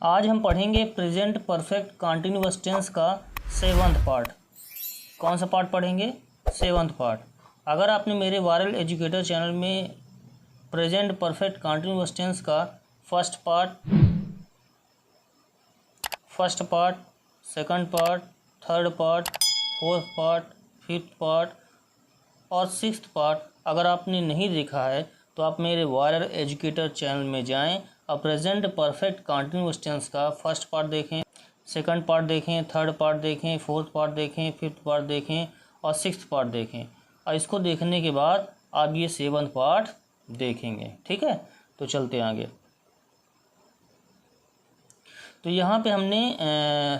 आज हम पढ़ेंगे प्रेजेंट परफेक्ट कंटीन्यूअस टेंस का 7वां पार्ट। कौन सा पार्ट पढ़ेंगे? 7वां पार्ट। अगर आपने मेरे वायरल एजुकेटर चैनल में प्रेजेंट परफेक्ट कंटीन्यूअस टेंस का first part, second part, third part, fourth part, fifth part और सिक्स्थ पार्ट अगर आपने नहीं देखा है तो आप मेरे वायरल एजुकेटर चैनल में जाएं और प्रेजेंट परफेक्ट कंटीन्यूअस टेंस का फर्स्ट पार्ट देखें, सेकंड पार्ट देखें, थर्ड पार्ट देखें, फोर्थ पार्ट देखें, फिफ्थ पार्ट देखें और सिक्स्थ पार्ट देखें। और इसको देखने के बाद आप ये 7वां पार्ट देखेंगे। ठीक है, तो चलते हैं आगे। तो यहाँ पे हमने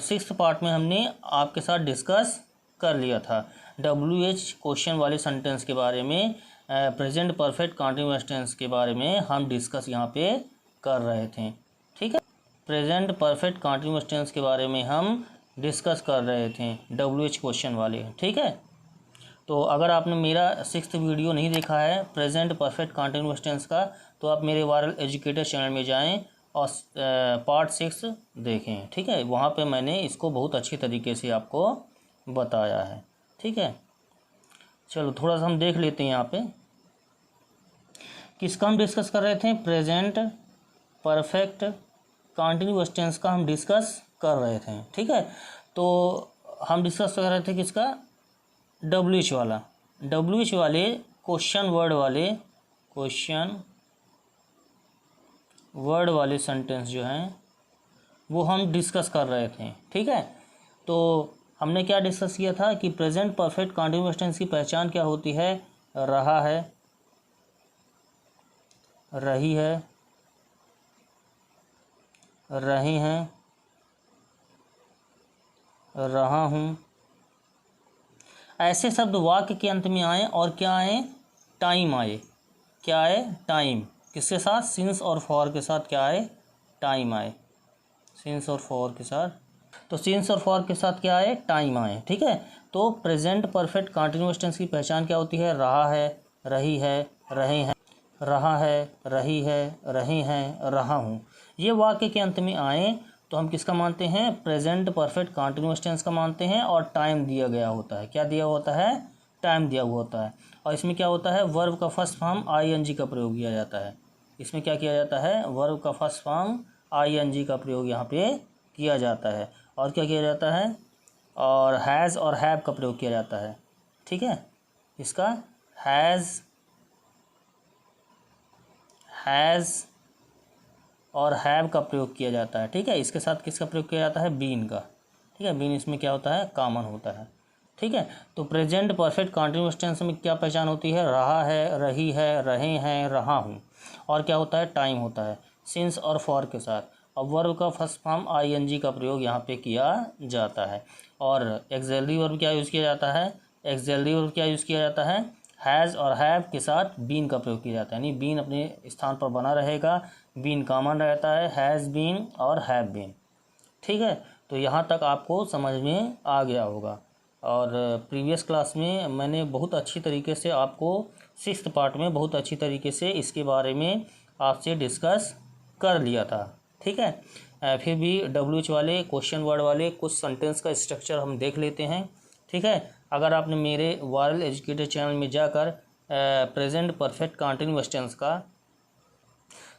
सिक्स्थ पार्ट में हमने आपके साथ डिस्कस कर लिया था WH क्वेश्चन वाले सेंटेंस के बारे में, प्रेजेंट परफेक्ट कंटीन्यूअस टेंस के बारे में हम डिस्कस यहाँ पे कर रहे थे। ठीक है, प्रेजेंट परफेक्ट कंटीन्यूअस टेंस के बारे में हम डिस्कस कर रहे थे WH क्वेश्चन वाले। ठीक है, तो अगर आपने मेरा सिक्स्थ वीडियो नहीं देखा है प्रेजेंट परफेक्ट कंटीन्यूअस टेंस का तो आप मेरे वायरल एजुकेटर चैनल में जाएं और पार्ट 6 देखें। ठीक है, वहाँ पे मैंने इसको बहुत अच्छी तरीके से आपको बताया है। ठीक है, चलो थोड़ा सा हम देख लेते हैं यहाँ पे किसका हम डिस्कस कर रहे थे। प्रेजेंट परफेक्ट कंटीन्यूअस टेंस का हम डिस्कस कर रहे थे। ठीक है, तो हम डिस्कस कर रहे थे किसका? WH वाला। WH वाले क्वेश्चन वर्ड वाले सेंटेंस जो हैं वो हम डिस्कस कर रहे थे। ठीक है, तो हमने क्या डिस्कस किया था कि प्रेजेंट परफेक्ट कंटीन्यूअस टेंस की पहचान क्या होती है? रहा है, रही है, रहे हैं, रहा हूँ। ऐसे शब्द वाक्य के अंत में आए और क्या आए? टाइम आए। क्या आए? टाइम। किसके साथ? सिंस और फॉर के साथ क्या आए? टाइम आए। सिंस और फॉर के साथ, तो सिंस और फॉर के साथ क्या आए? टाइम आए। ठीक है, तो प्रेजेंट परफेक्ट कंटीन्यूअस टेंस की पहचान क्या होती है? रहा है, रही है, रहे हैं, रहा है, रही है, रहे हैं, रहा हूँ। ये वाक्य के अंत में आए तो हम किसका मानते हैं? प्रेजेंट परफेक्ट कंटीन्यूअस टेंस का मानते हैं। और टाइम दिया गया होता है। क्या दिया होता है? टाइम दिया हुआ होता है। और इसमें क्या होता है? वर्ब का फर्स्ट फॉर्म ING का प्रयोग किया जाता है। इसमें क्या किया जाता है? वर्ब का फर्स्ट फॉर्म ING का प्रयोग यहाँ पे किया जाता है। और क्या किया जाता है? और हैज़ और हैव का प्रयोग किया जाता है। ठीक है, इसका हैज़ और हैव का प्रयोग किया जाता है। ठीक है, इसके साथ किसका प्रयोग किया जाता है? बीन का। ठीक है, बीन इसमें क्या होता है? कॉमन होता है। ठीक है, तो प्रेजेंट परफेक्ट कंटीन्यूअस टेंस में क्या पहचान होती है? रहा है, रही है, रहे हैं, रहा हूँ। और क्या होता है? टाइम होता है सिंस और फॉर के साथ। और वर्ब का फर्स्ट फॉर्म ING का प्रयोग यहाँ पे किया जाता है। और एक्सिलरी वर्ब क्या यूज़ किया जाता है? एक्सिलरी वर्ब क्या यूज़ किया जाता है? हैज़ और हैव के साथ बीन का प्रयोग किया जाता है। यानी बीन अपने स्थान पर बना रहेगा, बीन कॉमन रहता है, हैज़ बीन और हैव बीन। ठीक है, तो यहाँ तक आपको समझ में आ गया होगा। और प्रीवियस क्लास में मैंने बहुत अच्छी तरीके से आपको सिक्स्थ पार्ट में बहुत अच्छी तरीके से इसके बारे में आपसे डिस्कस कर लिया था। ठीक है, फिर भी WH वाले क्वेश्चन वर्ड वाले कुछ सेंटेंस का स्ट्रक्चर हम देख लेते हैं। ठीक है, अगर आपने मेरे वायरल एजुकेटर चैनल में जाकर प्रेजेंट परफेक्ट कंटीन्यूअस टेंस का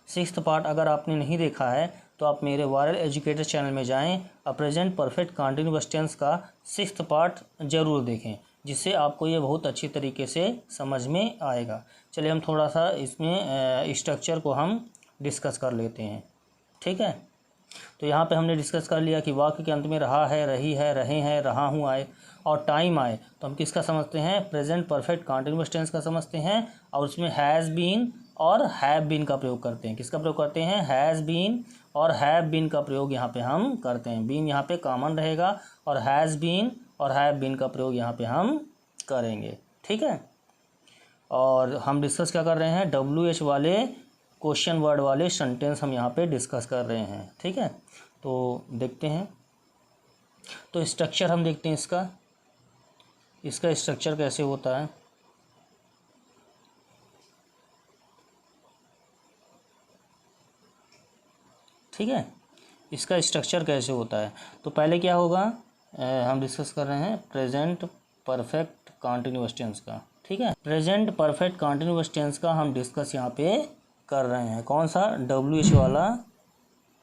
सिक्स्थ पार्ट अगर आपने नहीं देखा है तो आप मेरे वायरल एजुकेटर चैनल में जाएं और प्रेजेंट परफेक्ट कंटीन्यूअस टेंस का सिक्स्थ पार्ट ज़रूर देखें, जिससे आपको ये बहुत अच्छी तरीके से समझ में आएगा। चलिए हम थोड़ा सा इसमें स्ट्रक्चर को हम डिस्कस कर लेते हैं। ठीक है, तो यहाँ पे हमने डिस्कस कर लिया कि वाक्य के अंत में रहा है, रही है, रहे हैं, रहा हूँ आए और टाइम आए तो हम किसका समझते हैं? प्रेजेंट परफेक्ट कंटीन्यूअस टेंस का समझते हैं। और उसमें हैज़ बीन और हैव बीन का प्रयोग करते हैं। किसका प्रयोग करते हैं? हैज़ बीन और हैव बीन का प्रयोग यहाँ पे हम करते हैं। बीन यहाँ पे कॉमन रहेगा और हैज़ बीन और हैव बीन का प्रयोग यहाँ पे हम करेंगे। ठीक है, और हम डिस्कस क्या कर रहे हैं? WH वाले क्वेश्चन वर्ड वाले सेंटेंस हम यहाँ पे डिस्कस कर रहे हैं। ठीक है, तो देखते हैं। तो स्ट्रक्चर हम देखते हैं इसका स्ट्रक्चर कैसे होता है। ठीक है, इसका स्ट्रक्चर कैसे होता है। तो पहले क्या होगा, हम डिस्कस कर रहे हैं प्रेजेंट परफेक्ट कंटिन्यूअस टेंस का। ठीक है, प्रेजेंट परफेक्ट कंटिन्यूअस टेंस का हम डिस्कस यहाँ पे कर रहे हैं। कौन सा, WH वाला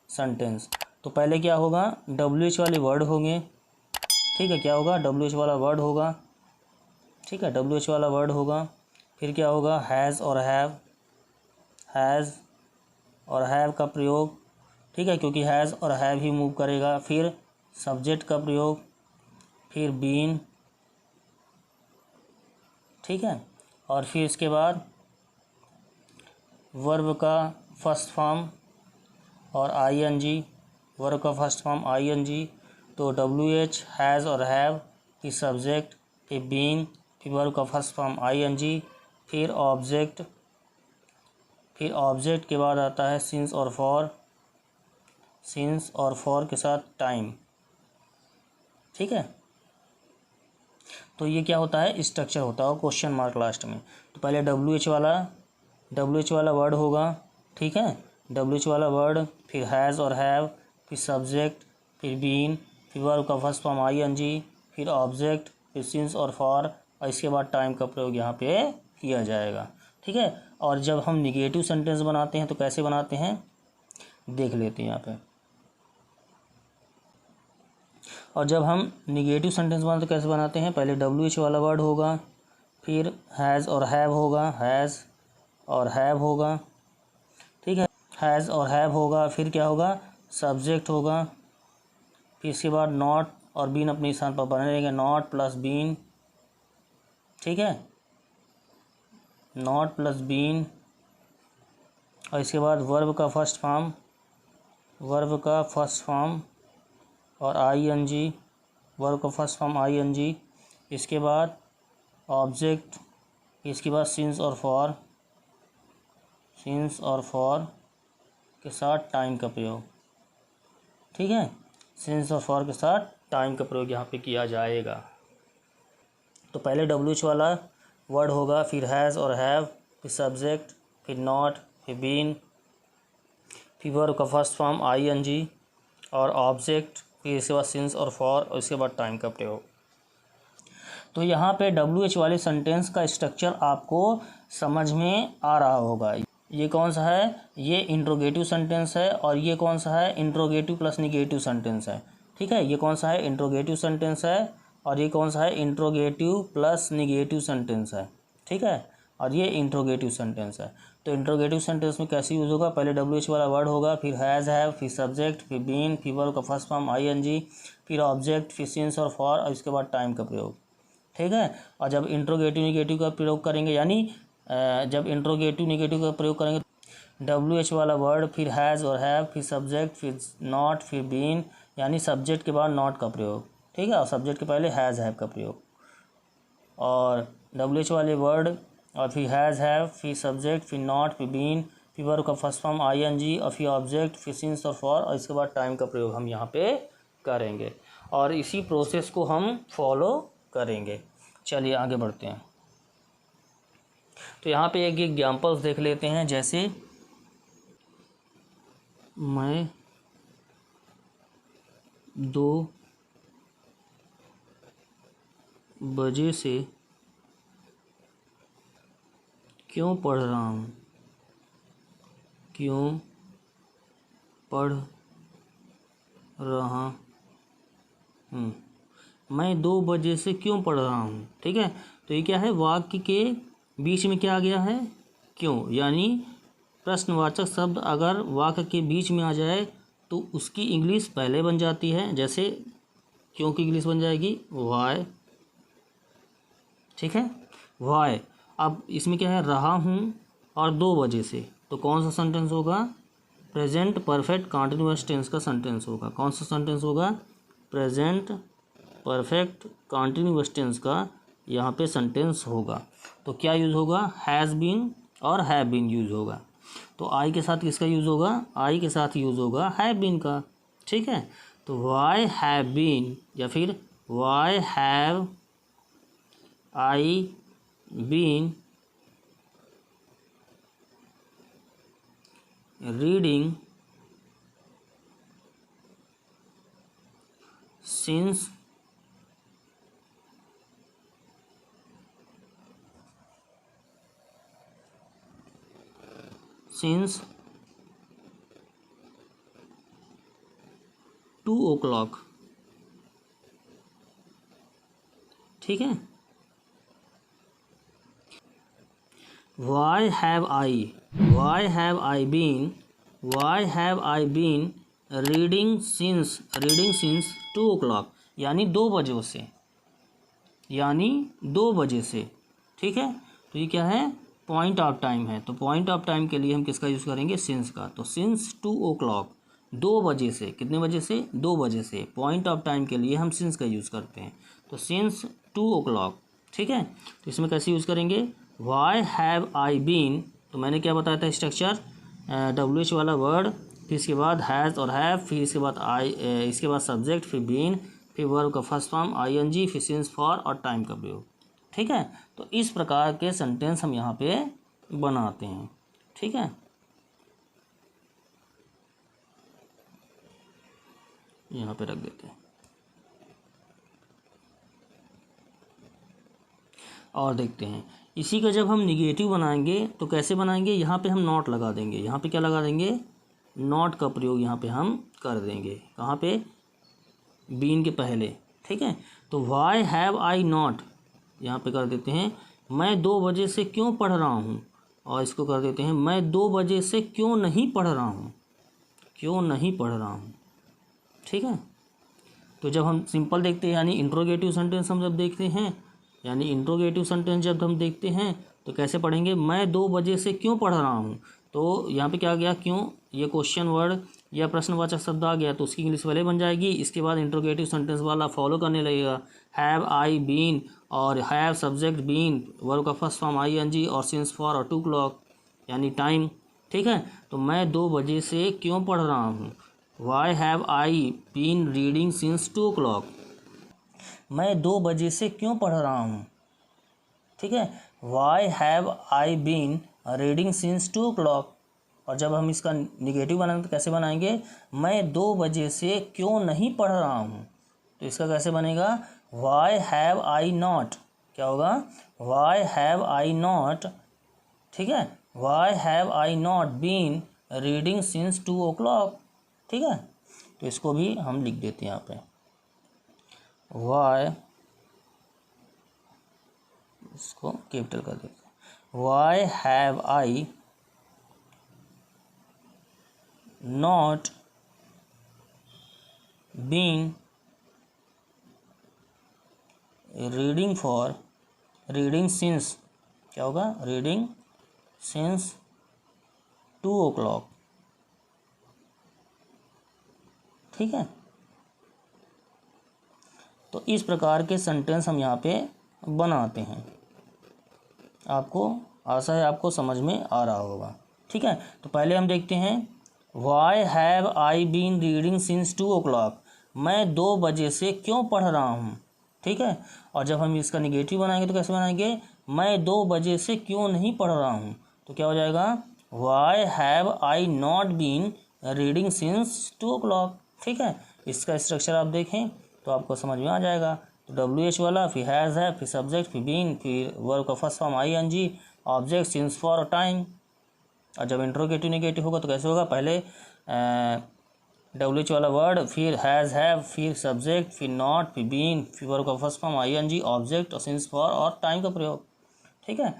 सेंटेंस। तो पहले क्या होगा, WH वाले वर्ड होंगे। ठीक है, क्या होगा, WH वाला वर्ड होगा। ठीक है, WH वाला वर्ड होगा। फिर क्या होगा, हैज़ और हैव, हैज़ और हैव का प्रयोग। ठीक है, क्योंकि हैज़ और हैव ही मूव करेगा। फिर सब्जेक्ट का प्रयोग, फिर बीन। ठीक है, और फिर इसके बाद वर्ब का फर्स्ट फॉर्म और ING, वर्ब का फर्स्ट फॉर्म ING। तो WH, हैज़ और हैव, फिर सब्जेक्ट, फिर बीन, फिर वर्ब का फर्स्ट फॉर्म ING, फिर ऑब्जेक्ट, फिर ऑब्जेक्ट के बाद आता है सिंस और फॉर, सिंस और फॉर के साथ टाइम। ठीक है, तो ये क्या होता है, स्ट्रक्चर होता है और क्वेश्चन मार्क लास्ट में। तो पहले WH वाला वर्ड होगा। ठीक है, WH वाला वर्ड, फिर हैज़ और हैव, फिर सब्जेक्ट, फिर बीन, फिर वर्ब का फर्स्ट फॉर्म ING, फिर ऑब्जेक्ट, फिर सिंस और फॉर, और इसके बाद टाइम का प्रयोग यहाँ पे किया जाएगा। ठीक है, और जब हम निगेटिव सेंटेंस बनाते हैं तो कैसे बनाते हैं, देख लेते हैं यहाँ पे। और जब हम निगेटिव सेंटेंस बनाते तो कैसे बनाते हैं, पहले WH वाला वर्ड होगा, फिर हैज़ और हैव होगा, हैज़ और हैव होगा। ठीक है, हैज़ और हैव होगा, फिर क्या होगा, सब्जेक्ट होगा, फिर इसके बाद नॉट और बीन अपने स्थान पर बने रहेंगे, नॉट प्लस बीन। ठीक है, नॉट प्लस बीन, और इसके बाद वर्ब का फर्स्ट फॉर्म, वर्ब का फर्स्ट फॉर्म और ING, वर्ब का फर्स्ट फॉर्म ING। इसके बाद ऑब्जेक्ट, इसके बाद सिंस और फॉर, सिंस और फॉर के साथ टाइम का प्रयोग। ठीक है, सिंस और फॉर के साथ टाइम का प्रयोग यहाँ पे किया जाएगा। तो पहले WH वाला वर्ड होगा, फिर हैज़ और हैव, फिर सब्जेक्ट, फिर नॉट, फिर बीन, फिर वर्ब का फर्स्ट फॉर्म ING और ऑब्जेक्ट, फिर इसके बाद सिंस और फॉर, और इसके बाद टाइम का प्रयोग। तो यहाँ पे WH वाले सेंटेंस का स्ट्रक्चर आपको समझ में आ रहा होगा। ये कौन सा है, ये इंट्रोगेटिव सेंटेंस है, और ये कौन सा है, इंट्रोगेटिव प्लस निगेटिव सेंटेंस है। ठीक है, ये कौन सा है, इंट्रोगेटिव सेंटेंस है, और ये कौन सा है, इंट्रोगेटिव प्लस निगेटिव सेंटेंस है। ठीक है, और ये इंट्रोगेटिव सेंटेंस है। तो इंट्रोगेटिव सेंटेंस में कैसे यूज़ होगा, पहले WH वाला वर्ड होगा, फिर हैज़ हैव, फिर सब्जेक्ट, फिर बीन, फिर वर्ब का फर्स्ट फॉर्म ING, फिर ऑब्जेक्ट, फिर सिंस और फॉर, और इसके बाद टाइम का प्रयोग। ठीक है, और जब इंट्रोगेटिव निगेटिव का प्रयोग करेंगे, यानी जब इंट्रोगेटिव निगेटिव का प्रयोग करेंगे, WH वाला वर्ड, फिर हैज़ और हैव, फिर सब्जेक्ट, फिर नॉट, फिर बीन, यानी सब्जेक्ट के बाद नॉट का प्रयोग। ठीक है, और सब्जेक्ट के पहले हैज़ हैव का प्रयोग, और WH वाले वर्ड, और फिर हैज़ हैव, फिर सब्जेक्ट, फिर नॉट, फिर बीन, फिर वर्ब का फर्स्ट फॉर्म ING, और फिर ऑब्जेक्ट, फिर सिंस और फॉर, और इसके बाद टाइम का प्रयोग हम यहाँ पे करेंगे, और इसी प्रोसेस को हम फॉलो करेंगे। चलिए आगे बढ़ते हैं। तो यहाँ पे एक एग्जाम्पल्स देख लेते हैं, जैसे मैं 2 बजे से क्यों पढ़ रहा हूँ, क्यों पढ़ रहा हूँ, मैं 2 बजे से क्यों पढ़ रहा हूँ। ठीक है, तो ये क्या है, वाक्य के बीच में क्या आ गया है, क्यों, यानी प्रश्नवाचक शब्द अगर वाक्य के बीच में आ जाए तो उसकी इंग्लिश पहले बन जाती है। जैसे क्यों की इंग्लिश बन जाएगी वाई। ठीक है, वाई। अब इसमें क्या है, रहा हूँ और 2 बजे से, तो कौन सा सेंटेंस होगा, प्रेजेंट परफेक्ट कंटिन्यूअस टेंस का सेंटेंस होगा। कौन सा सेंटेंस होगा, प्रेजेंट परफेक्ट कंटिन्यूअस टेंस का यहाँ पे सेंटेंस होगा। तो क्या यूज़ होगा, हैज़ बीन और हैव बीन यूज़ होगा। तो आई के साथ किसका यूज़ होगा, आई के साथ यूज़ होगा हैव बीन का। ठीक है, तो वाई हैव बीन, या फिर why have I been reading since since 2 o'clock, ठीक है। Why have I been reading since 2 o'clock, यानी 2 बजे से, ठीक है। तो ये क्या है, पॉइंट ऑफ टाइम है। तो पॉइंट ऑफ टाइम के लिए हम किसका यूज़ करेंगे, सिंस का। तो सिंस 2 o'clock, 2 बजे से, कितने बजे से, 2 बजे से। पॉइंट ऑफ टाइम के लिए हम सिंस का यूज़ करते हैं। तो सिंस 2 o'clock, ठीक है। तो इसमें कैसे यूज़ करेंगे, वाई हैव आई बीन, तो मैंने क्या बताया था स्ट्रक्चर, WH वाला वर्ड, फिर इसके बाद हैज़ और हैव, फिर इसके बाद इसके बाद सब्जेक्ट, फिर बीन, फिर वर्ब का फर्स्ट फॉर्म ING, फिर सिंस फॉर और टाइम का प्रयोग, ठीक है। तो इस प्रकार के सेंटेंस हम यहाँ पे बनाते हैं, ठीक है। यहाँ पे रख देते हैं। और देखते हैं इसी का जब हम निगेटिव बनाएंगे तो कैसे बनाएंगे, यहाँ पे हम नॉट लगा देंगे। यहाँ पे क्या लगा देंगे, नॉट का प्रयोग यहाँ पे हम कर देंगे। कहाँ पे, बीन के पहले, ठीक है। तो वाई हैव आई नॉट, यहाँ पे कर देते हैं मैं 2 बजे से क्यों पढ़ रहा हूँ, और इसको कर देते हैं मैं 2 बजे से क्यों नहीं पढ़ रहा हूँ, ठीक है। तो जब हम सिंपल देखते हैं, यानी इंट्रोगेटिव सेंटेंस हम जब देखते हैं, जब हम देखते हैं तो कैसे पढ़ेंगे, मैं 2 बजे से क्यों पढ़ रहा हूँ। तो यहाँ पे क्या गया, क्यों, ये क्वेश्चन वर्ड या प्रश्नवाचक शब्द आ गया तो उसकी इंग्लिश पहले बन जाएगी। इसके बाद इंट्रोगेटिव सेंटेंस वाला फॉलो करने लगेगा, हैव आई बीन, और हैव सब्जेक्ट बीन, वर्ब का फर्स्ट फॉर्म ING, और सिंस फॉर और 2 o'clock यानी टाइम, ठीक है। तो मैं 2 बजे से क्यों पढ़ रहा हूँ, why have I been reading since 2 o'clock, मैं 2 बजे से क्यों पढ़ रहा हूँ, ठीक है। Why have I been reading since 2 o'clock। और जब हम इसका निगेटिव बनाएंगे तो कैसे बनाएंगे, मैं 2 बजे से क्यों नहीं पढ़ रहा हूँ। तो इसका कैसे बनेगा, वाई हैव आई नॉट, क्या होगा, वाई हैव आई नॉट, ठीक है, why have I not been reading since 2 o'clock, ठीक है। तो इसको भी हम लिख देते हैं यहाँ पे, वाई, इसको कैपिटल कर देते हैं, why have I not been reading since, क्या होगा, रीडिंग सिंस 2 o'clock, ठीक है। तो इस प्रकार के सेंटेंस हम यहाँ पे बनाते हैं। आपको आशा है आपको समझ में आ रहा होगा, ठीक है। तो पहले हम देखते हैं, why have I been reading since 2 o'clock, मैं 2 बजे से क्यों पढ़ रहा हूँ, ठीक है। और जब हम इसका निगेटिव बनाएंगे तो कैसे बनाएंगे, मैं 2 बजे से क्यों नहीं पढ़ रहा हूँ। तो क्या हो जाएगा, why have I not been reading since 2 o'clock, ठीक है। इसका स्ट्रक्चर आप देखें तो आपको समझ में आ जाएगा। तो WH वाला, फिर हैज़ है, फिर सब्जेक्ट, फिर बीन, फिर वर्ब का first form ING, object, since for, time. और जब इंट्रोगेटिव निगेटिव होगा तो कैसे होगा, पहले WH वाला वर्ड, फिर हैज़ हैव, फिर सब्जेक्ट, फिर नॉट, फिर बीन, फिर वर्ब का फर्स्ट फॉर्म ING, ऑब्जेक्ट और सिंस फॉर और टाइम का प्रयोग, ठीक है।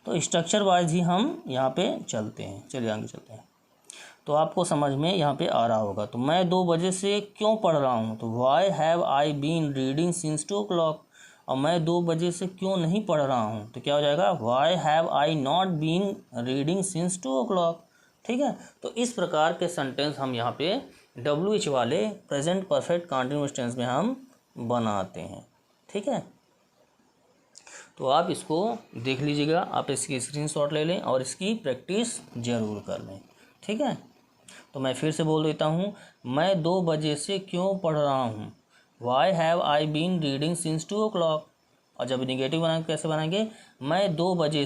तो स्ट्रक्चर वाइज ही हम यहाँ पे चलते हैं। चलिए आगे चलते हैं। तो आपको समझ में यहाँ पे आ रहा होगा। तो मैं 2 बजे से क्यों पढ़ रहा हूँ, तो why have I been reading since 2 o'clock। और मैं 2 बजे से क्यों नहीं पढ़ रहा हूँ, तो क्या हो जाएगा, why have I not been reading since 2 o'clock, ठीक है। तो इस प्रकार के सेंटेंस हम यहाँ पे WH वाले प्रेजेंट परफेक्ट कंटिन्यूअस टेंस में हम बनाते हैं, ठीक है। तो आप इसको देख लीजिएगा, आप इसकी स्क्रीनशॉट ले लें और इसकी प्रैक्टिस ज़रूर कर लें, ठीक है। तो मैं फिर से बोल देता हूँ, मैं 2 बजे से क्यों पढ़ रहा हूँ, why have I been reading since 2 o'clock। और जब निगेटिव बनाएंगे कैसे बनाएंगे, मैं 2 बजे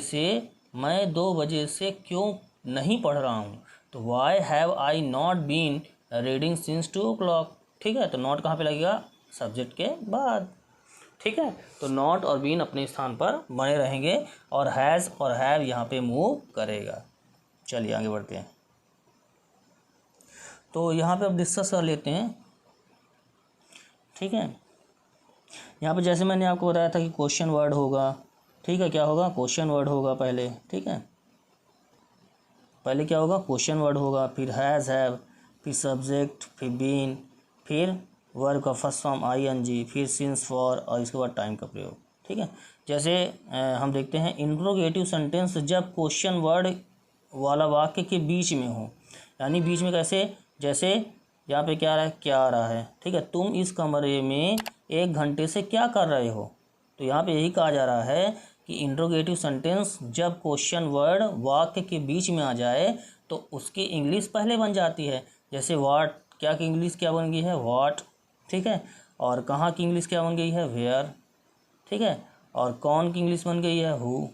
से क्यों नहीं पढ़ रहा हूँ, तो why have I not been reading since 2 o'clock, ठीक है। तो नॉट कहाँ पे लगेगा, सब्जेक्ट के बाद, ठीक है। तो नॉट और बीन अपने स्थान पर बने रहेंगे और हैज़ और हैव यहाँ पे मूव करेगा। चलिए आगे बढ़ते हैं। तो यहाँ पे अब डिस्कस कर लेते हैं, ठीक है। यहाँ पे जैसे मैंने आपको बताया था कि क्वेश्चन वर्ड होगा, ठीक है। क्या होगा? क्वेश्चन वर्ड होगा पहले, ठीक है। पहले क्या होगा? क्वेश्चन वर्ड होगा, फिर हैज़, हैव, फिर सब्जेक्ट, फिर बीन, फिर वर्ब का फर्स्ट फॉर्म आईएनजी, फिर सिंस, फॉर और इसके बाद टाइम का प्रयोग, ठीक है। जैसे हम देखते हैं इंट्रोगेटिव सेंटेंस जब क्वेश्चन वर्ड वाला वाक्य के बीच में हो, यानी बीच में कैसे? जैसे यहाँ पे क्या आ रहा है? क्या आ रहा है, ठीक है। तुम इस कमरे में 1 घंटे से क्या कर रहे हो? तो यहाँ पे यही कहा जा रहा है कि इंट्रोगेटिव सेंटेंस जब क्वेश्चन वर्ड वाक्य के बीच में आ जाए तो उसकी इंग्लिश पहले बन जाती है। जैसे व्हाट, क्या की इंग्लिश क्या बन गई है? व्हाट, ठीक है। और कहाँ की इंग्लिश क्या बन गई है? वेयर, ठीक है। और कौन की इंग्लिश बन गई है? हु।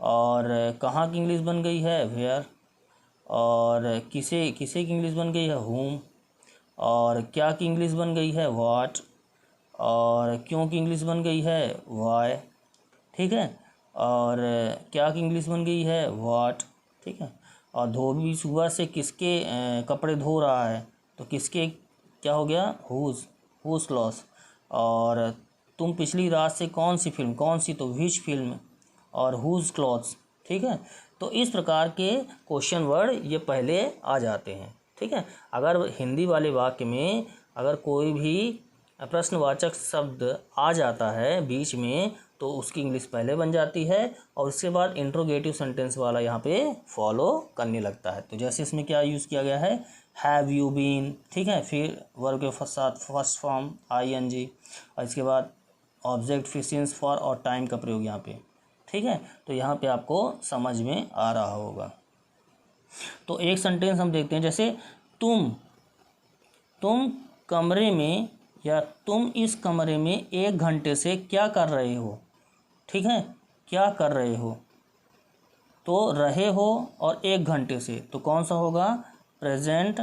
और कहाँ की इंग्लिश बन गई है? वेयर। और किसे किसे की इंग्लिश बन गई है? हुम। और क्या की इंग्लिश बन गई है? व्हाट। और क्यों की इंग्लिश बन गई है? वाई, ठीक है। और क्या की इंग्लिश बन गई है? व्हाट, ठीक है। और धोबी सुबह से किसके कपड़े धो रहा है? तो किसके क्या हो गया? Whose cloth. और तुम पिछली रात से कौन सी फिल्म, कौन सी, तो विच फिल्म, और हुज क्लॉथ्स, ठीक है। तो इस प्रकार के क्वेश्चन वर्ड ये पहले आ जाते हैं, ठीक है। अगर हिंदी वाले वाक्य में अगर कोई भी प्रश्नवाचक शब्द आ जाता है बीच में तो उसकी इंग्लिश पहले बन जाती है और उसके बाद इंट्रोगेटिव सेंटेंस वाला यहाँ पे फॉलो करने लगता है। तो जैसे इसमें क्या यूज़ किया गया है? हैव यू बीन, ठीक है। फिर वर्ब के साथ फर्स्ट फॉर्म आईएनजी और इसके बाद ऑब्जेक्ट, फिर सिंस, फॉर और टाइम का प्रयोग यहाँ पे, ठीक है। तो यहाँ पे आपको समझ में आ रहा होगा। तो एक सेंटेंस हम देखते हैं, जैसे तुम कमरे में या तुम इस कमरे में 1 घंटे से क्या कर रहे हो, ठीक है। क्या कर रहे हो, तो रहे हो और 1 घंटे से, तो कौन सा होगा? प्रेजेंट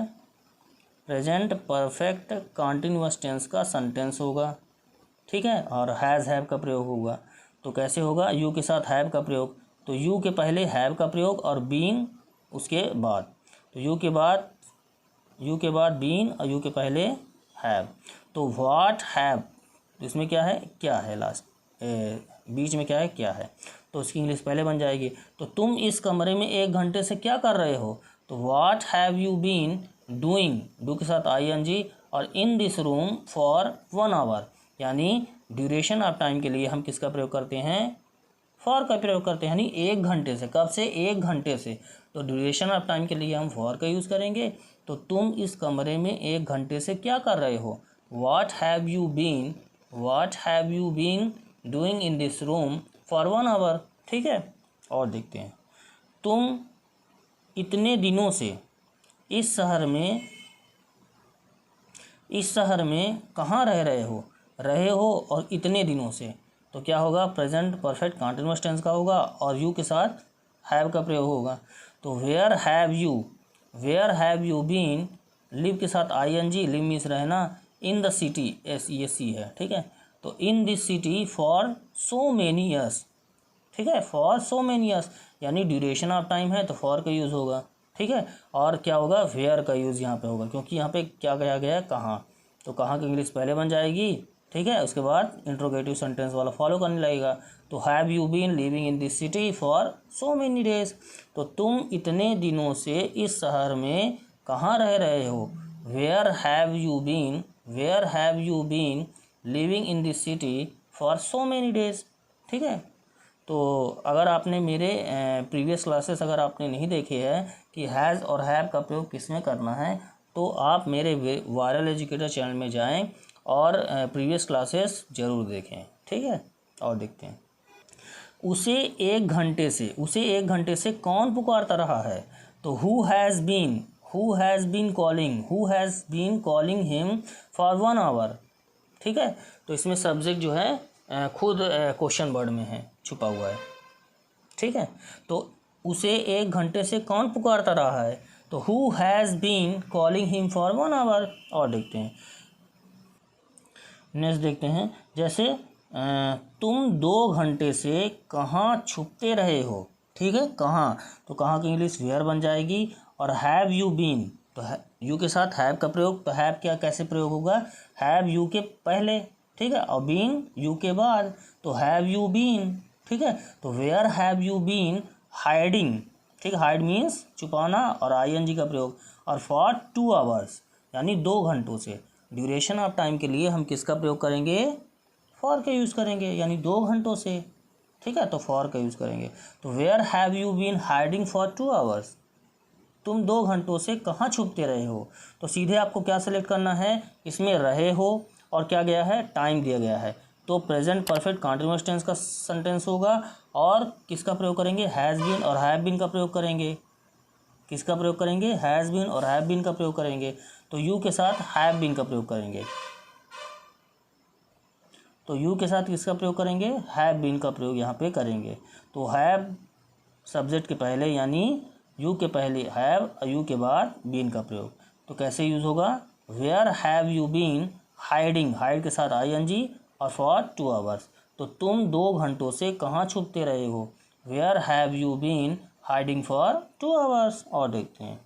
परफेक्ट कॉन्टिन्यूअस टेंस का सेंटेंस होगा, ठीक है। और हैज़, हैव का प्रयोग होगा। तो कैसे होगा? यू के साथ हैव का प्रयोग, तो यू के पहले हैव का प्रयोग और बीन उसके बाद, तो यू के बाद बीन और यू के पहले हैव। तो व्हाट हैव, इसमें क्या है? क्या है, लास्ट बीच में क्या है? क्या है। तो उसकी इंग्लिश पहले बन जाएगी। तो तुम इस कमरे में 1 घंटे से क्या कर रहे हो, तो what have you been doing, do के साथ आईएनजी, और in this room for 1 hour, यानी ड्यूरेशन ऑफ टाइम के लिए हम किसका प्रयोग करते हैं? फॉर का प्रयोग करते हैं, यानी 1 घंटे से। कब से? 1 घंटे से। तो ड्यूरेशन ऑफ टाइम के लिए हम फॉर का यूज़ करेंगे। तो तुम इस कमरे में 1 घंटे से क्या कर रहे हो? What have you been doing in this room for 1 hour, ठीक है। और देखते हैं, तुम इतने दिनों से इस शहर में कहाँ रह रहे हो और इतने दिनों से, तो क्या होगा? प्रेजेंट परफेक्ट कॉन्टिन्यूअस टेंस का होगा और यू के साथ हैव का प्रयोग होगा। तो where have you been, live के साथ आईएनजी, लिव मीन्स रहना, इन द सिटी, सी है, ठीक है। तो इन this city for so many years, ठीक है। फॉर सो मेनी ईयर्स यानी ड्यूरेशन ऑफ टाइम है तो फॉर का यूज़ होगा, ठीक है। और क्या होगा? वेयर का यूज़ यहाँ पे होगा, क्योंकि यहाँ पे क्या कहा गया है? कहाँ, तो कहाँ की इंग्लिश पहले बन जाएगी, ठीक है। उसके बाद इंट्रोगेटिव सेंटेंस वाला फॉलो करने लगेगा। तो have you been living in this city for so many days, तो तुम इतने दिनों से इस शहर में कहाँ रह रहे हो? Where have you been living in this city for so many days, ठीक है। तो अगर आपने मेरे प्रीवियस क्लासेस अगर आपने नहीं देखे हैं कि हैज़ और हैव का प्रयोग किस में करना है, तो आप मेरे वायरल एजुकेटर चैनल में जाएं और प्रीवियस क्लासेस ज़रूर देखें, ठीक है। और देखते हैं, उसे 1 घंटे से कौन पुकारता रहा है? तो who has been calling him for 1 hour, ठीक है। तो इसमें सब्जेक्ट जो है खुद क्वेश्चन वर्ड में है, छुपा हुआ है, ठीक है। तो उसे 1 घंटे से कौन पुकारता रहा है? तो who has been calling him for 1 hour. और देखते हैं, नेक्स्ट देखते हैं, जैसे तुम 2 घंटे से कहाँ छुपते रहे हो, ठीक है, कहाँ, तो कहाँ की इंग्लिश वेयर बन जाएगी। और हैव यू बीन, तो यू के साथ हैव का प्रयोग, तो हैव क्या कैसे प्रयोग होगा, हैव यू के पहले, ठीक है, और बीन यू के बाद, तो हैव यू बीन, ठीक है। तो where have you been hiding, ठीक है, हाइड मीन्स छुपाना और आईएनजी का प्रयोग। और फॉर 2 आवर्स यानी 2 घंटों से, ड्यूरेशन ऑफ टाइम के लिए हम किसका प्रयोग करेंगे, फॉर का यूज़ करेंगे, यानी 2 घंटों से, ठीक है, तो फॉर का यूज़ करेंगे। तो where have you been hiding for 2 hours, तुम 2 घंटों से कहाँ छुपते रहे हो, तो सीधे आपको क्या सेलेक्ट करना है, इसमें रहे हो और क्या गया है, टाइम दिया गया है, तो प्रेजेंट परफेक्ट कंटीन्यूअस टेंस का सेंटेंस होगा। और किसका प्रयोग करेंगे, हैज़ बीन और हैव बीन का प्रयोग करेंगे, किसका प्रयोग करेंगे, हैज़ बीन और हैव बीन का प्रयोग करेंगे। तो यू के साथ हैव बीन का प्रयोग करेंगे, तो यू के साथ किसका प्रयोग करेंगे, हैव बीन का प्रयोग यहाँ पे करेंगे। तो हैव सब्जेक्ट के पहले यानी यू के पहले हैव और यू के बाद बीन का प्रयोग। तो कैसे यूज़ होगा, where have you been hiding, hide के साथ आईएनजी और फॉर 2 आवर्स, तो तुम 2 घंटों से कहाँ छुपते रहे हो, where have you been hiding for 2 hours. और देखते हैं,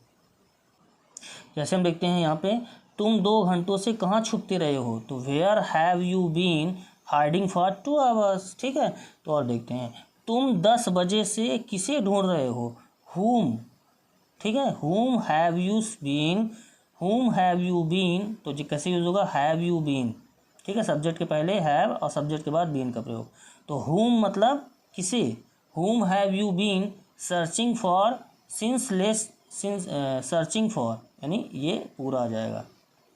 जैसे हम देखते हैं यहाँ पे, तुम 2 घंटों से कहाँ छुपते रहे हो, तो where have you been hiding for 2 hours, ठीक है। तो और देखते हैं, तुम 10 बजे से किसे ढूंढ रहे हो, whom, ठीक है, whom have you been, whom have you been, तो जी कैसे यूज होगा, have you been, ठीक है, सब्जेक्ट के पहले have और सब्जेक्ट के बाद been का प्रयोग। तो whom मतलब किसे, whom have you been searching for since searching for, यानी ये पूरा आ जाएगा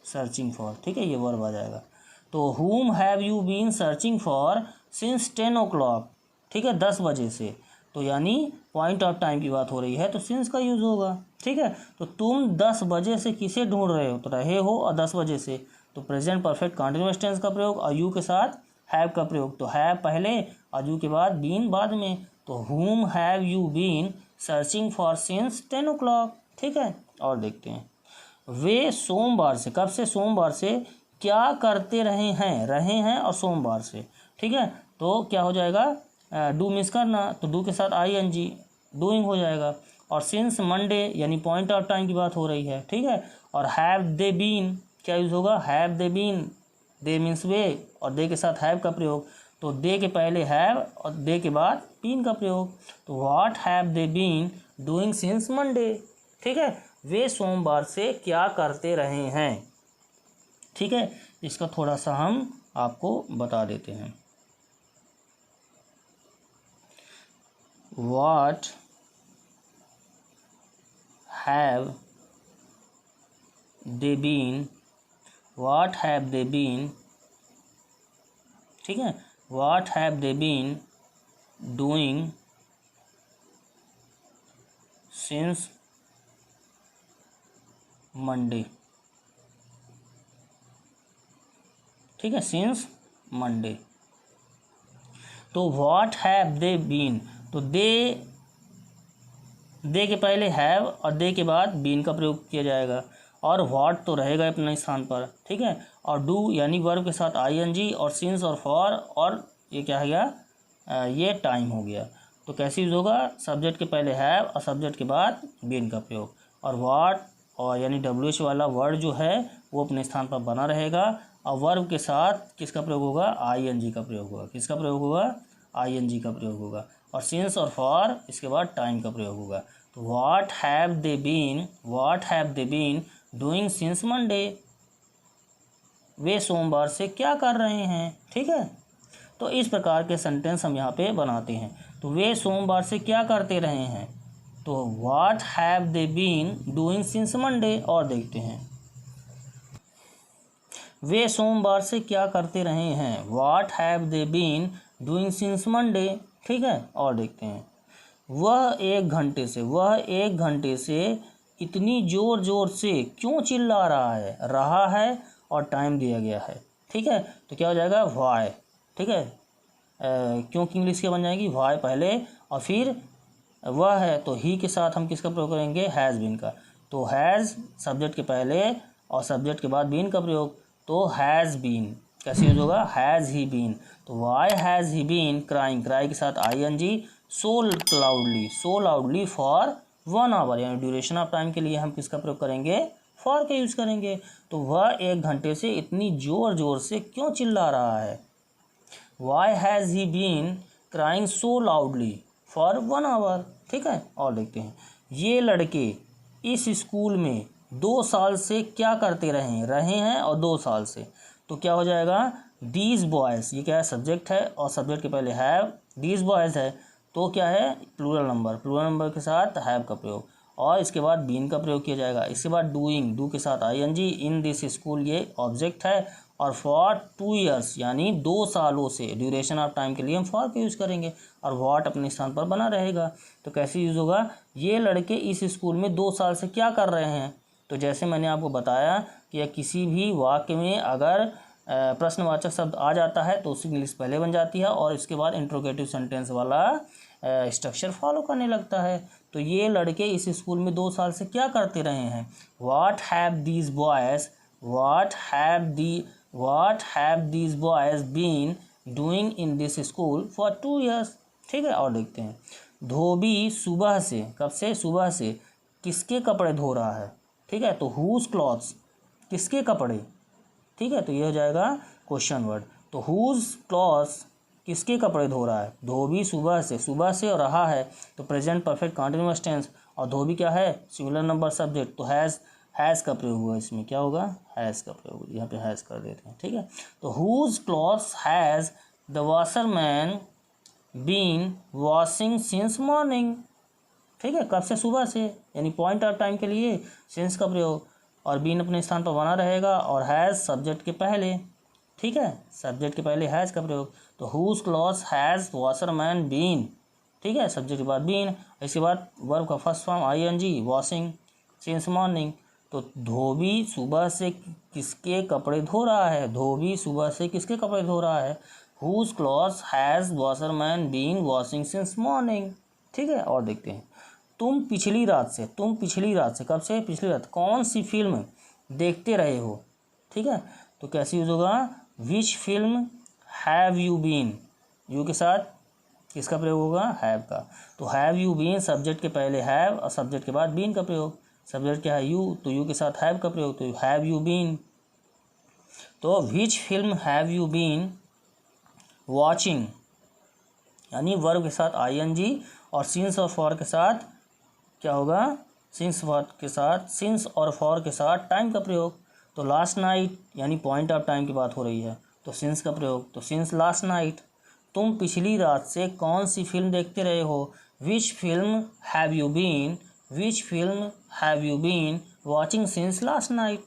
searching for, ठीक है, ये वर्ब आ जाएगा। तो whom have you been searching for since 10 o'clock, ठीक है, 10 बजे से, तो यानी पॉइंट ऑफ टाइम की बात हो रही है, तो सिंस का यूज़ होगा, ठीक है। तो तुम 10 बजे से किसे ढूंढ रहे हो, तो रहे हो और 10 बजे से, तो प्रेजेंट परफेक्ट कंटीन्यूअस टेंस का प्रयोग और यू के साथ हैव का प्रयोग, तो हैव पहले और यू के बाद बीन बाद में, तो whom have you been searching for since 10 o'clock, ठीक है। और देखते हैं, वे सोमवार से, कब से, सोमवार से क्या करते रहे हैं और सोमवार से, ठीक है। तो क्या हो जाएगा, डू मिस करना, तो डू के साथ आईएनजी डूइंग हो जाएगा। और सिंस मंडे यानी पॉइंट ऑफ टाइम की बात हो रही है, ठीक है। और हैव दे बीन क्या यूज़ होगा, have they been, they means वे और दे के साथ हैव का प्रयोग, तो दे के पहले हैव और दे के बाद बीन का प्रयोग। तो what have they been doing since Monday, ठीक है, वे सोमवार से क्या करते रहे हैं, ठीक है। इसका थोड़ा सा हम आपको बता देते हैं, what have they been, what have they been, ठीक है, what have they been doing since Monday, ठीक है, since Monday। तो what have they been, तो दे के पहले हैव और दे के बाद बीन का प्रयोग किया जाएगा, और व्हाट तो रहेगा अपने स्थान पर, ठीक है। और डू यानी वर्ब के साथ आईएनजी और सिंस और फॉर, और ये क्या हो गया, ये टाइम हो गया। तो कैसे यूज़ होगा, सब्जेक्ट के पहले हैव और सब्जेक्ट के बाद बीन का प्रयोग, और व्हाट और यानी WH वाला वर्ड जो है वो अपने स्थान पर बना रहेगा, और वर्ब के साथ किसका प्रयोग होगा, आईएनजी का प्रयोग होगा, किसका प्रयोग होगा, आईएनजी का प्रयोग होगा। और सिंस और फॉर इसके बाद टाइम का प्रयोग होगा। तो what have they been doing since Monday, वे सोमवार से क्या कर रहे हैं, ठीक है। तो इस प्रकार के सेंटेंस हम यहाँ पे बनाते हैं। तो वे सोमवार से क्या करते रहे हैं, तो what have they been doing since Monday. और देखते हैं, वे सोमवार से क्या करते रहे हैं, what have they been doing since Monday, ठीक है। और देखते हैं, वह एक घंटे से इतनी ज़ोर ज़ोर से क्यों चिल्ला रहा है और टाइम दिया गया है, ठीक है। तो क्या हो जाएगा, व्हाई, ठीक है, क्योंकि इंग्लिश क्या बन जाएगी, व्हाई पहले और फिर वह है, तो ही के साथ हम किसका प्रयोग करेंगे, हैज़ बीन का। तो हैज़ सब्जेक्ट के पहले और सब्जेक्ट के बाद बीन का प्रयोग, तो हैज़ बीन कैसे यूज होगा, हैज़ ही बीन। तो why has he been crying, cry के साथ ING, so loudly for 1 hour, यानी ड्यूरेशन ऑफ टाइम के लिए हम किसका प्रयोग करेंगे, फॉर का यूज़ करेंगे। तो वह 1 घंटे से इतनी ज़ोर ज़ोर से क्यों चिल्ला रहा है। Why has he been crying so loudly for 1 hour. ठीक है, और देखते हैं, ये लड़के इस स्कूल में 2 साल से क्या करते रहे हैं और 2 साल से, तो क्या हो जाएगा, दीज बॉयज़, ये क्या है, सब्जेक्ट है और सब्जेक्ट के पहले हैव, दीज बॉयज़ है तो क्या है, प्लूरल नंबर के साथ हैव का प्रयोग, और इसके बाद बीन का प्रयोग किया जाएगा। इसके बाद डूइंग, डू के साथ ING, इन दिस स्कूल ये ऑब्जेक्ट है, और फॉर 2 ईयर्स यानी 2 सालों से, ड्यूरेशन ऑफ टाइम के लिए हम फॉर का यूज़ करेंगे, और व्हाट अपने स्थान पर बना रहेगा। तो कैसे यूज़ होगा, ये लड़के इस स्कूल में 2 साल से क्या कर रहे हैं। तो जैसे मैंने आपको बताया कि किसी भी वाक्य में अगर प्रश्नवाचक शब्द आ जाता है तो उसकी इंग्लिश पहले बन जाती है और इसके बाद इंट्रोगेटिव सेंटेंस वाला स्ट्रक्चर फॉलो करने लगता है। तो ये लड़के इस स्कूल में 2 साल से क्या करते रहे हैं, what have these boys been doing in this school for 2 years. ठीक है, और देखते हैं, धोबी सुबह से, कब से, सुबह से किसके कपड़े धो रहा है। ठीक है, तो हुज क्लॉथ्स, किसके कपड़े। ठीक है, तो ये हो जाएगा क्वेश्चन वर्ड। तो हुज क्लॉथ्स, किसके कपड़े धो रहा है, धोबी सुबह से और रहा है, तो प्रेजेंट परफेक्ट कंटीन्यूअस टेंस, और धोबी क्या है, सिंगुलर नंबर सब्जेक्ट, तो हैज़ का प्रयोग हुआ, इसमें क्या होगा, हैज़ का प्रयोग, यहाँ पे हैज़ कर देते हैं। ठीक है, तो whose clothes has the washerman been washing since morning. ठीक है, कब से, सुबह से, यानी पॉइंट ऑफ टाइम के लिए सिंस का प्रयोग, और बीन अपने स्थान पर बना रहेगा, और हैज़ सब्जेक्ट के पहले। ठीक है, सब्जेक्ट के पहले हैज़ का प्रयोग, तो whose clothes has washerman been. ठीक है, सब्जेक्ट के बाद बीन, इसके बाद वर्ब का first form ING, washing since morning. तो धोबी सुबह से किसके कपड़े धो रहा है, धोबी सुबह से किसके कपड़े धो रहा है, whose clothes has washerman been washing since morning. ठीक है, और देखते हैं, तुम पिछली रात से, कब से, पिछली रात, कौन सी फिल्म देखते रहे हो। ठीक है, तो कैसे यूज होगा, which film have you been, you के साथ किसका प्रयोग होगा, हैव का। तो हैव यू बीन, सब्जेक्ट के पहले हैव और सब्जेक्ट के बाद बीन का प्रयोग, सब्जेक्ट क्या है, यू, तो यू के साथ हैव का प्रयोग, तो हैव यू बीन। तो which film have you been watching, यानी वर्ब के साथ ING और सिंस और फॉर के साथ क्या होगा, सिंस और फॉर के साथ टाइम का प्रयोग। तो लास्ट नाइट, यानी पॉइंट ऑफ टाइम की बात हो रही है, तो सिंस का प्रयोग, तो सिंस लास्ट नाइट। तुम पिछली रात से कौन सी फिल्म देखते रहे हो, which film have you been watching since last night.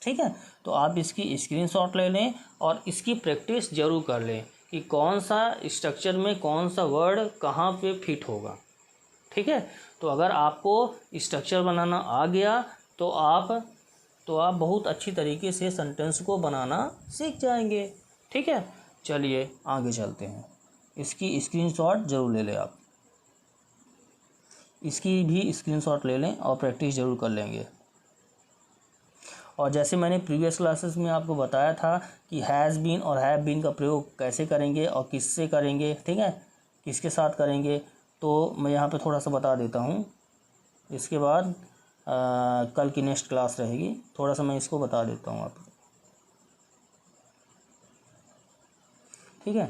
ठीक है, तो आप इसकी स्क्रीनशॉट ले लें और इसकी प्रैक्टिस जरूर कर लें कि कौन सा स्ट्रक्चर में कौन सा वर्ड कहाँ पे फिट होगा। ठीक है, तो अगर आपको स्ट्रक्चर बनाना आ गया तो आप बहुत अच्छी तरीके से सेंटेंस को बनाना सीख जाएंगे। ठीक है, चलिए आगे चलते हैं। इसकी स्क्रीनशॉट जरूर ले लें, आप इसकी भी स्क्रीनशॉट ले लें और प्रैक्टिस जरूर कर लेंगे। और जैसे मैंने प्रीवियस क्लासेस में आपको बताया था कि हैज़ बीन और हैव बीन का प्रयोग कैसे करेंगे और किससे करेंगे, ठीक है, किसके साथ करेंगे, तो मैं यहाँ पे थोड़ा सा बता देता हूँ। इसके बाद कल की नेक्स्ट क्लास रहेगी, थोड़ा सा मैं इसको बता देता हूँ आपको। ठीक है,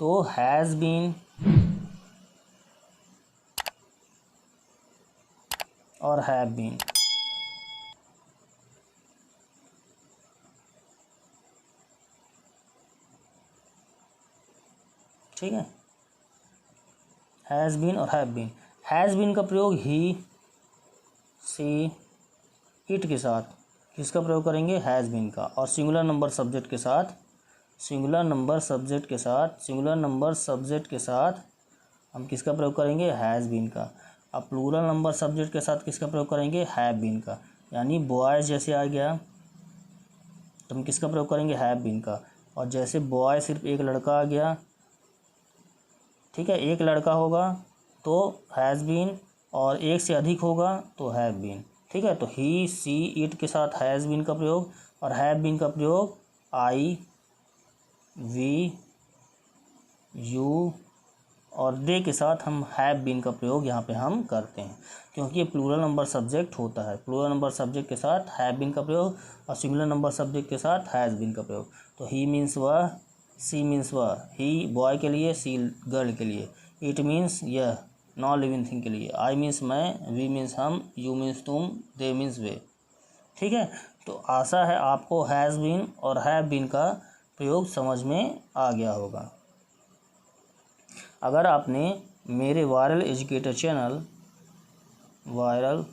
तो हैज़ बीन और हैव बीन, ठीक है, हैज़ बीन और हैव बीन। हैज़ बीन का प्रयोग ही, सी, इट के साथ किसका प्रयोग करेंगे, हैज़ बीन का, और सिंगुलर नंबर सब्जेक्ट के साथ हम किसका प्रयोग करेंगे, हैज़ बीन का। अब प्लूरल नंबर सब्जेक्ट के साथ किसका प्रयोग करेंगे, हैव बीन का। यानी बॉयज़ जैसे आ गया तो हम किसका प्रयोग करेंगे, हैव बीन का। और जैसे बॉय सिर्फ एक लड़का आ गया, ठीक है, एक लड़का होगा तो हैज़ बीन, और एक से अधिक होगा तो हैव बीन। ठीक है, तो ही, सी, इट के साथ हैज़ बीन का प्रयोग और हैव बीन का प्रयोग आई, वी, यू और दे के साथ हम हैव बीन का प्रयोग यहाँ पे हम करते हैं, क्योंकि ये प्लूरल नंबर सब्जेक्ट होता है। प्लूरल नंबर सब्जेक्ट के साथ हैव बीन का प्रयोग और सिंगुलर नंबर सब्जेक्ट के साथ हैज़ बीन का प्रयोग। तो ही मीन्स वह, सी मीन्स वह, ही बॉय के लिए, सी गर्ल के लिए, इट मीन्स यह नॉन लिविंग थिंग के लिए, आई मीन्स मैं, वी मीन्स हम, यू मीन्स तुम, दे मीन्स वे। ठीक है, तो आशा है आपको हैज़ बीन और हैव बीन का प्रयोग समझ में आ गया होगा। अगर आपने मेरे viral educator channel viral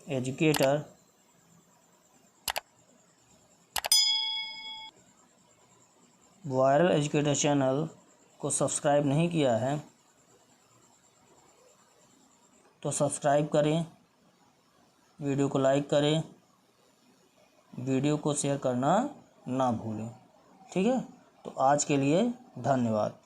educator channel को सब्सक्राइब नहीं किया है तो सब्सक्राइब करें, वीडियो को लाइक करें, वीडियो को शेयर करना ना भूलें। ठीक है, तो आज के लिए धन्यवाद।